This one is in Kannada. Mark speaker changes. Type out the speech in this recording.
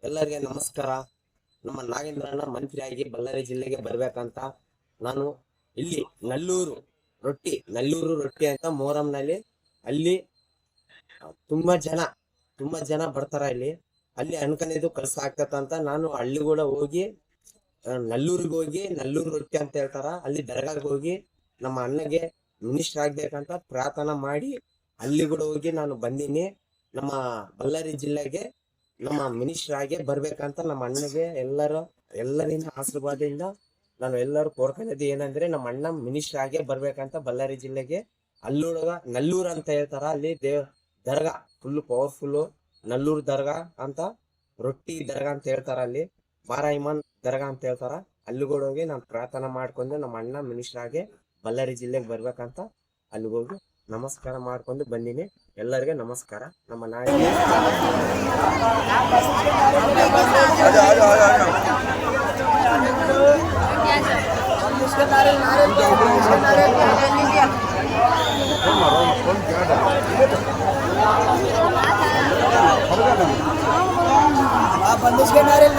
Speaker 1: ಎಲ್ಲರಿಗೆ ನಮಸ್ಕಾರ. ನಮ್ಮ ನಾಗೇಂದ್ರಣ್ಣ ಮಂತ್ರಿಯಾಗಿ ಬಳ್ಳಾರಿ ಜಿಲ್ಲೆಗೆ ಬರ್ಬೇಕಂತ ನಾನು ಇಲ್ಲಿ ನಲ್ಲೂರು ರೊಟ್ಟಿ ಅಂತ ಮೊಹರಂನಲ್ಲಿ ಅಲ್ಲಿ ತುಂಬಾ ಜನ ಬರ್ತಾರ. ಅಲ್ಲಿ ಅನ್ಕೊಂಡಿದ್ದು ಕೆಲಸ ಆಗ್ತದಂತ ನಾನು ಹಳ್ಳಿ ಕೂಡ ಹೋಗಿ ನಲ್ಲೂರಿಗೆ ಹೋಗಿ ನಲ್ಲೂರು ರೊಟ್ಟಿ ಅಂತ ಹೇಳ್ತಾರ, ಅಲ್ಲಿ ದರ್ಗಾಗೆ ಹೋಗಿ ನಮ್ಮ ಅಣ್ಣಗೆ ಮಿನಿಸ್ಟರ್ ಆಗ್ಬೇಕಂತ ಪ್ರಾರ್ಥನಾ ಮಾಡಿ ಅಲ್ಲಿ ಕೂಡ ಹೋಗಿ ನಾನು ಬಂದೀನಿ. ನಮ್ಮ ಬಳ್ಳಾರಿ ಜಿಲ್ಲೆಗೆ ನಮ್ಮ ಮಿನಿಸ್ಟರ್ ಆಗಿ ಬರ್ಬೇಕಂತ ನಮ್ಮ ಅಣ್ಣಗೆ ಎಲ್ಲರಿಂದ ಆಶೀರ್ವಾದದಿಂದ ನಾನು ಎಲ್ಲರೂ ಕೋರ್ಕೊಂಡಿದ್ದು ಏನಂದ್ರೆ ನಮ್ಮ ಅಣ್ಣ ಮಿನಿಸ್ಟರ್ ಆಗಿ ಬರ್ಬೇಕಂತ ಬಳ್ಳಾರಿ ಜಿಲ್ಲೆಗೆ. ನಲ್ಲೂರು ಅಂತ ಹೇಳ್ತಾರ, ಅಲ್ಲಿ ದರ್ಗಾ ಫುಲ್ ಪವರ್ಫುಲ್ ನಲ್ಲೂರು ದರ್ಗಾ ಅಂತ, ರೊಟ್ಟಿ ದರ್ಗಾ ಅಂತ ಹೇಳ್ತಾರ, ಅಲ್ಲಿ ಬಾರಾಯಿಮಾನ್ ದರ್ಗಾ ಅಂತ ಹೇಳ್ತಾರ. ಅಲ್ಲಿ ಕೂಡ ಹೋಗಿ ನಾನು ಪ್ರಾರ್ಥನಾ ಮಾಡ್ಕೊಂಡು ನಮ್ಮ ಅಣ್ಣ ಮಿನಿಸ್ಟರ್ ಆಗಿ ಬಳ್ಳಾರಿ ಜಿಲ್ಲೆಗೆ ಬರ್ಬೇಕಂತ ಅಲ್ಲಿಗೆ ಹೋಗಿ ನಮಸ್ಕಾರ ಮಾಡ್ಕೊಂಡು ಬಂದೀನಿ. ಎಲ್ಲರಿಗೆ ನಮಸ್ಕಾರ. ನಮ್ಮ ನಾಯಕ
Speaker 2: बंदिश के नारियल